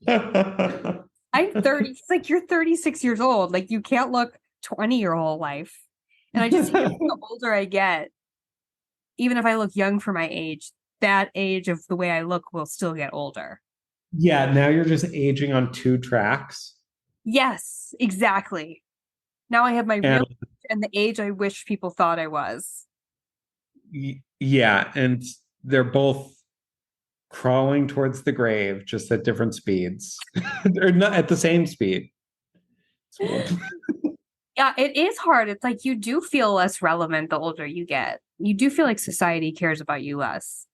I'm 30. It's like, you're 36 years old. Like, you can't look 20 your whole life. And I just think the older I get, even if I look young for my age, that age of the way I look will still get older. Yeah, now you're just aging on two tracks. Yes, exactly. Now I have my real age and the age I wish people thought I was. Yeah, and they're both crawling towards the grave, just at different speeds. They're not at the same speed. Yeah, it is hard. It's like you do feel less relevant the older you get. You do feel like society cares about you less.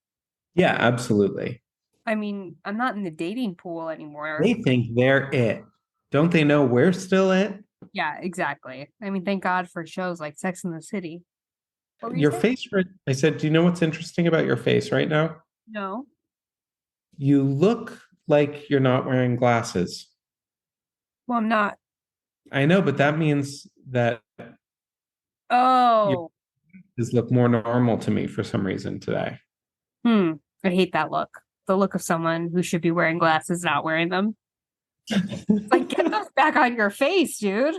Yeah, absolutely. I mean, I'm not in the dating pool anymore. They think they're it. Don't they know we're still it? Yeah, exactly. I mean, thank God for shows like Sex and the City. Your face, I said, do you know what's interesting about your face right now? No. You look like you're not wearing glasses. Well, I'm not. I know, but that means that Oh. you look more normal to me for some reason today. I hate that look. The look of someone who should be wearing glasses, not wearing them. Like, get those back on your face, dude.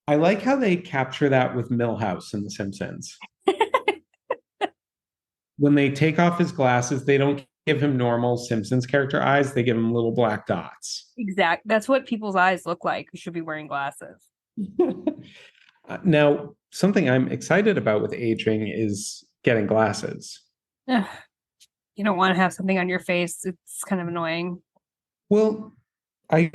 I like how they capture that with Milhouse in The Simpsons. When they take off his glasses, they don't give him normal Simpsons character eyes. They give him little black dots. Exact. That's what people's eyes look like who should be wearing glasses. Now, something I'm excited about with aging is getting glasses. You don't want to have something on your face. It's kind of annoying. Well, I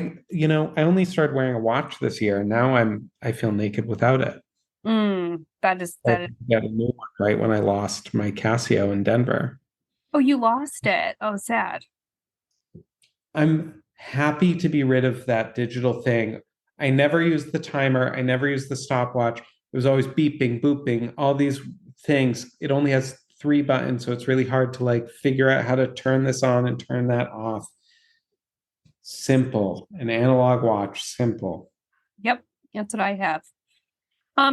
only started wearing a watch this year, and now I feel naked without it. That is I that is. got a new one right when I lost my Casio in Denver. Oh, you lost it. Oh, sad. I'm happy to be rid of that digital thing. I never used the timer. I never used the stopwatch. It was always beeping, booping, all these things. It only has 3 buttons, so it's really hard to like figure out how to turn this on and turn that off. Simple, an analog watch, simple. Yep, that's what I have.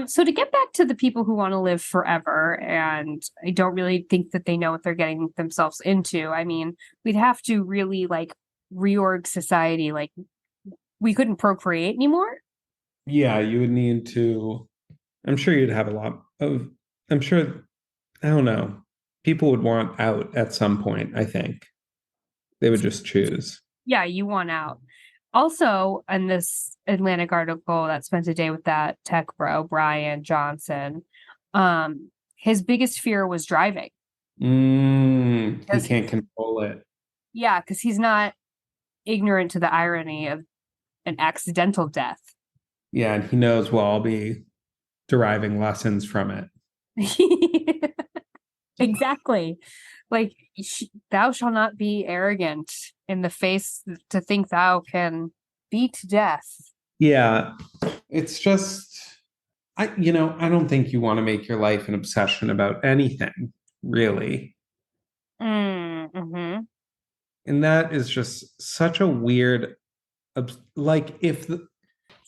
So to get back to the people who want to live forever, and I don't really think that they know what they're getting themselves into. I mean, we'd have to really like reorg society. Like we couldn't procreate anymore. Yeah, you would need to, I'm sure you'd have a lot of, I'm sure, I don't know, people would want out at some point, I think. They would just choose. Yeah, you want out. Also, in this Atlantic article that spent a day with that tech bro, Brian Johnson, his biggest fear was driving. He Because can't control it. yeah, because he's not ignorant to the irony of an accidental death. Yeah, and he knows we'll all be deriving lessons from it. Exactly. Like, thou shalt not be arrogant in the face to think thou can beat death. Yeah, it's just, I don't think you want to make your life an obsession about anything, really. Mm-hmm. And that is just such a weird, like,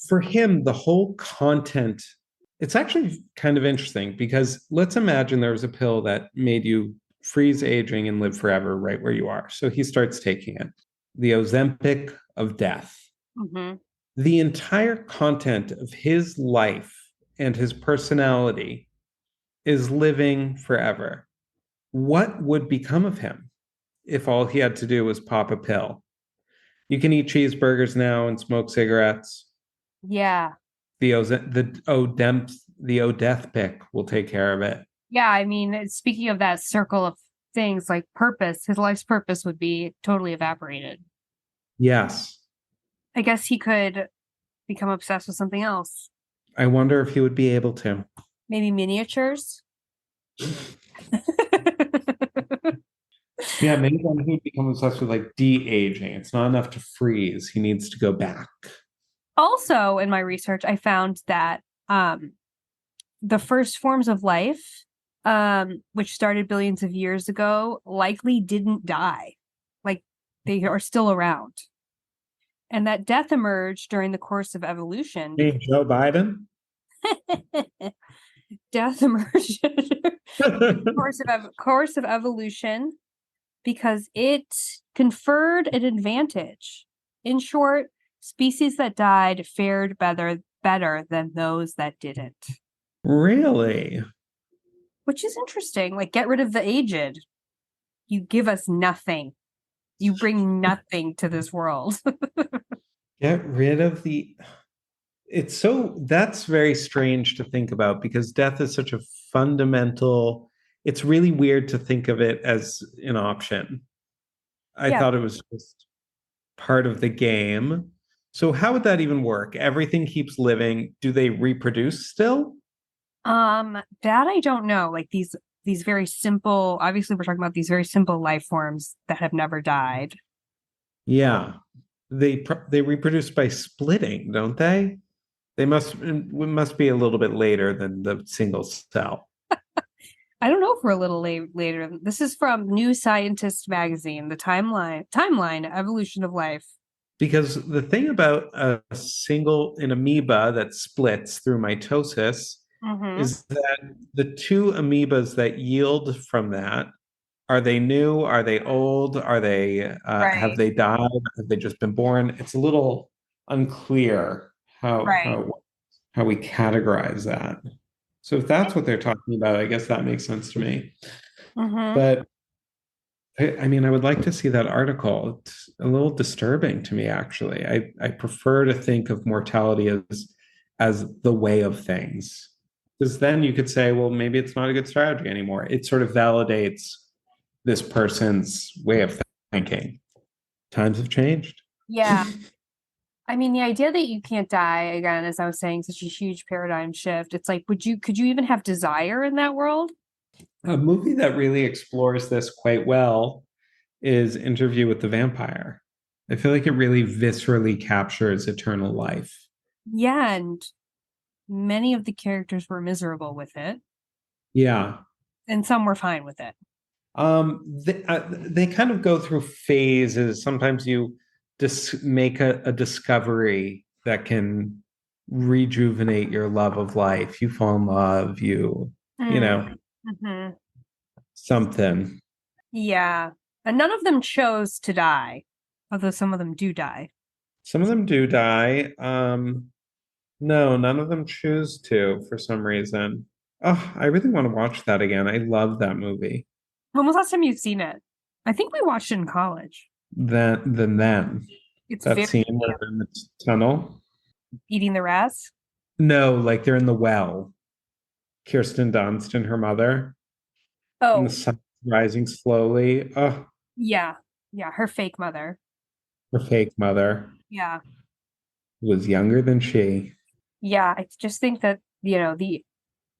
for him, the whole content, it's actually kind of interesting because let's imagine there was a pill that made you freeze aging and live forever right where you are. So he starts taking it, the Ozempic of death. Mm-hmm. The entire content of his life and his personality is living forever. What would become of him if all he had to do was pop a pill? You can eat cheeseburgers now and smoke cigarettes. Yeah. The Odeth pick will take care of it. Yeah, I mean, speaking of that circle of things, like purpose, his life's purpose would be totally evaporated. Yes. I guess he could become obsessed with something else. I wonder if he would be able to. Maybe miniatures. Yeah, maybe then he'd become obsessed with like de-aging. It's not enough to freeze. He needs to go back. Also, in my research, I found that the first forms of life, which started billions of years ago, likely didn't die. Like they are still around. And that death emerged during the course of evolution. Hey, Joe Biden? Death emerged course of evolution because it conferred an advantage. In short, species that died fared better than those that didn't. Really? Which is interesting. Like, get rid of the aged. You give us nothing. You bring nothing to this world. Get rid of the. That's very strange to think about because death is such a fundamental. It's really weird to think of it as an option. I thought it was just part of the game. So how would that even work? Everything keeps living. Do they reproduce still? That I don't know. Like these very simple, obviously we're talking about these very simple life forms that have never died. Yeah. They reproduce by splitting, don't they? It must be a little bit later than the single cell. I don't know if we're a little later. This is from New Scientist magazine, the timeline evolution of life. Because the thing about an amoeba that splits through mitosis is that the two amoebas that yield from that, are they new? Are they old? Are they have they died? Have they just been born? It's a little unclear how we categorize that. So if that's what they're talking about, I guess that makes sense to me. But I mean, I would like to see that article. It's a little disturbing to me, actually. I prefer to think of mortality as the way of things. Because then you could say, well, maybe it's not a good strategy anymore. It sort of validates this person's way of thinking. Times have changed. Yeah. I mean, the idea that you can't die, again, as I was saying, such a huge paradigm shift. It's like, could you even have desire in that world? A movie that really explores this quite well is Interview with the Vampire. I feel like it really viscerally captures eternal life. Yeah, and many of the characters were miserable with it, Yeah. and some were fine with it. They kind of go through phases. Sometimes you make a discovery that can rejuvenate your love of life. You fall in love, you know, Mm-hmm. something. Yeah. And none of them chose to die, although some of them do die. Some of them do die. No, none of them choose to for some reason. Oh, I really want to watch that again. I love that movie. When was the last time you've seen it? I think we watched it in college. Then It's that very scene where they're in the tunnel. eating the rats. No, like they're in the well. Kirsten Dunst and her mother, and the Oh, sun rising slowly. Oh, yeah. Yeah, her fake mother. her fake mother Yeah. was younger than she. Yeah, I just think that, the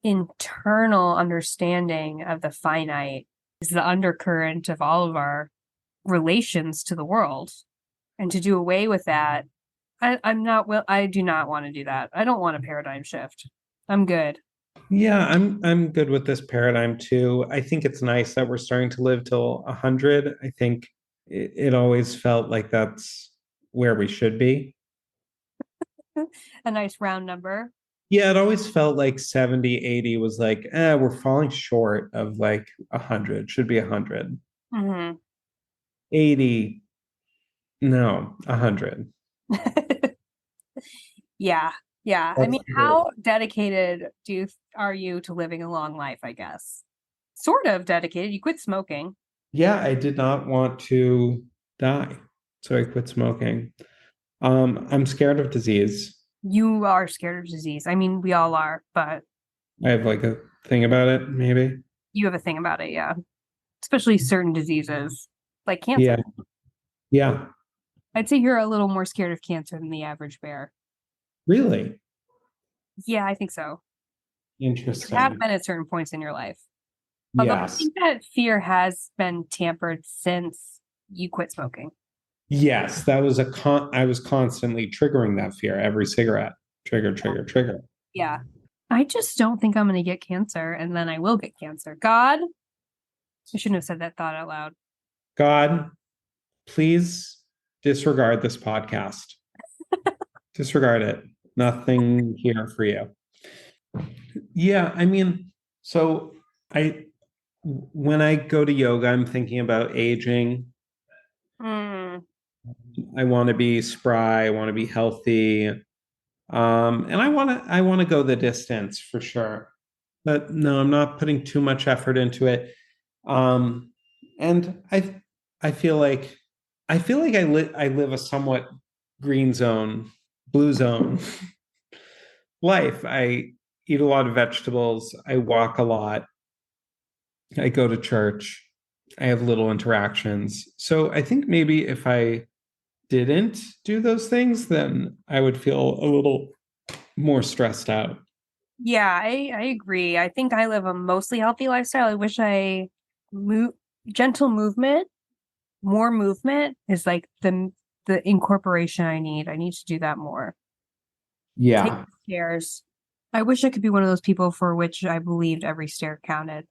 internal understanding of the finite is the undercurrent of all of our relations to the world. And to do away with that, I do not want to do that. I don't want a paradigm shift. I'm good. Yeah, I'm good with this paradigm too. I think it's nice that we're starting to live till 100. I think it always felt like that's where we should be. A nice round number. Yeah, it always felt like 70, 80 was like, we're falling short of like 100. Should be 100. Hmm 80, no, 100. Yeah. Yeah. I That's mean, good. how dedicated are you to living a long life, I guess? Sort of dedicated. You quit smoking. Yeah, I did not want to die, so I quit smoking. I'm scared of disease. You are scared of disease. I mean, we all are, but I have like a thing about it, maybe. you have a thing about it, yeah. Especially certain diseases like Yeah, cancer. yeah, I'd say you're a little more scared of cancer than the average bear. really Yeah, I think so. You have interesting. been at certain points in your life. Although I Yes, think that fear has been tampered since you quit smoking. yes, that was I was constantly triggering that fear every cigarette. Trigger, trigger, trigger. Yeah. I just don't think I'm going to get cancer and then I will get cancer. God, I shouldn't have said that thought out loud. God, please disregard this podcast. Disregard it. Nothing here for you. Yeah, I mean, so I when I go to yoga, I'm thinking about aging. Mm, I want to be spry, I want to be healthy. And I want to go the distance for sure. But no, I'm not putting too much effort into it. Um, and I feel like I live a somewhat green zone, blue zone life. I eat a lot of vegetables, I walk a lot, I go to church, I have little interactions. So I think maybe if I didn't do those things, then I would feel a little more stressed out. yeah, I agree. I think I live a mostly healthy lifestyle. I wish I move gentle movement, more movement is like the incorporation I need. I need to do that more. Take Yeah, the stairs. I wish I could be one of those people for which I believed every stair counted,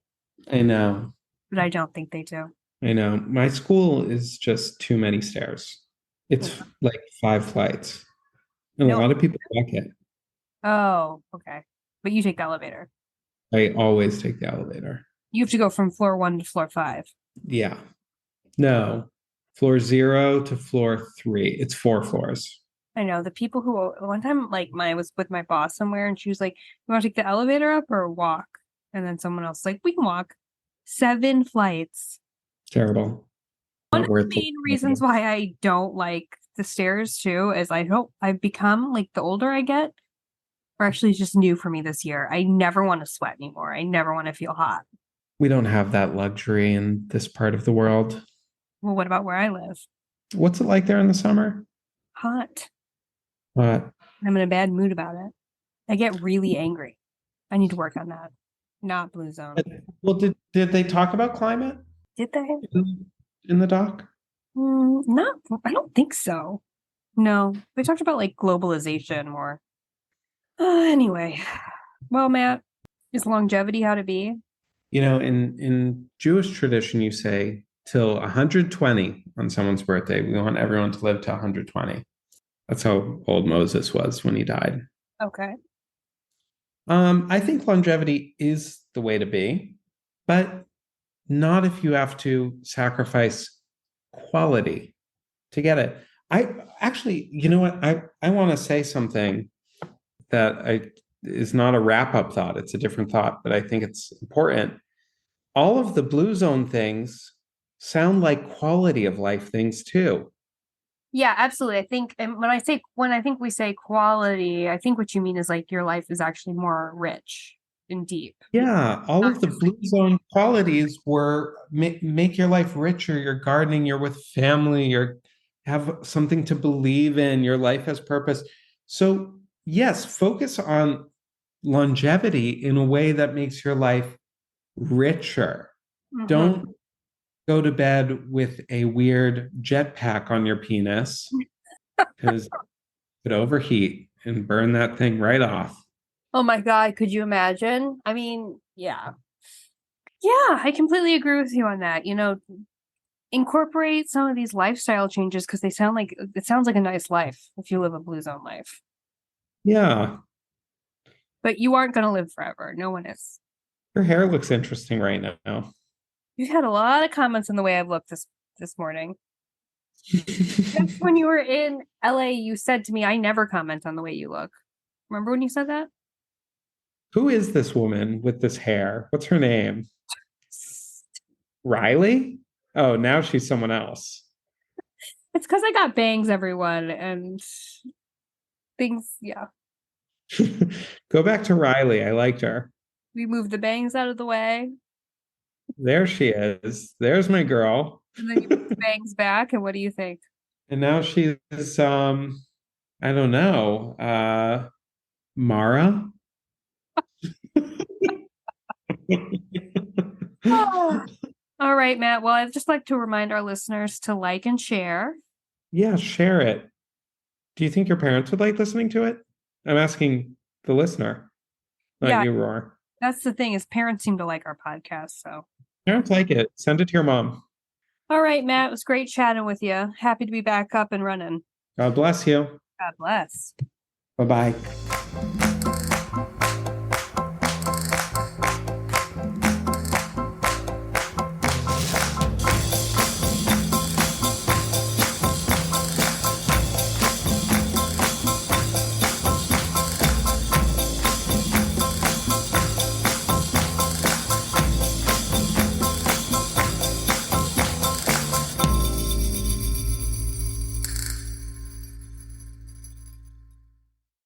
I know. but I don't think they do. I know. My school is just too many stairs. Yeah. It's like 5 flights, and a No. lot of people walk it. Oh, okay. But you take the elevator. I always take the elevator. You have to go from floor 1 to floor 5. Yeah. No, floor 0 to floor 3. It's 4 floors. I know the people who one time like I was with my boss somewhere and she was like, "You want to take the elevator up or walk?" And then someone else like, "We can walk." 7 flights. Terrible. One Not of worth the it. main reasons why I don't like the stairs too is I've become like the older I get, or actually it's just new for me this year. I never want to sweat anymore. I never want to feel hot. We don't have that luxury in this part of the world. Well, what about where I live? What's it like there in the summer? Hot. What? I'm in a bad mood about it. I get really angry. I need to work on that. Not Blue Zone. Well, did they talk about climate Did they? in the doc? Not. I don't think so. No, they talked about like globalization more. Anyway, well, Matt, is longevity how to be? You know, in Jewish tradition, you say till 120 on someone's birthday. We want everyone to live to 120. That's how old Moses was when he died. Okay. I think longevity is the way to be, but not if you have to sacrifice quality to get it. I actually, you know what? I want to say something that is not a wrap-up thought. It's a different thought, but I think it's important. All of the Blue Zone things sound like quality of life things too. Yeah, absolutely. I think, and when I think we say quality, I think what you mean is like your life is actually more rich and deep. Yeah, all Not of the just Blue Zone qualities were make your life richer. You're gardening, you're with family, you're have something to believe in, your life has purpose. So, yes, focus on longevity in a way that makes your life richer. Mhm. Don't go to bed with a weird jetpack on your penis because it could overheat and burn that thing right off. Oh my God, could you imagine? I mean, yeah. Yeah, I completely agree with you on that. Incorporate some of these lifestyle changes because it sounds like a nice life if you live a Blue Zone life. Yeah, But you aren't going to live forever. No one is. your hair looks interesting right now. You've had a lot of comments on the way I've looked this morning. Just when you were in LA, you said to me, I never comment on the way you look. Remember when you said that? Who is this woman with this hair? What's her name? Riley? Oh, now she's someone else. It's because I got bangs, everyone, and things, yeah. Go back to Riley. I liked her. We moved the bangs out of the way, There she is. There's my girl. and then you put the bangs back, and what do you think? And now she's I don't know, Mara. Oh. All right, Matt. Well, I'd just like to remind our listeners to like and share. Yeah, share it. Do you think your parents would like listening to it? I'm asking the listener, not Yeah. you, Roar. That's the thing is parents seem to like our podcast. So, Parents like it. Send it to your mom. all right, Matt. It was great chatting with you. Happy to be back up and running. God bless you. God bless. Bye bye.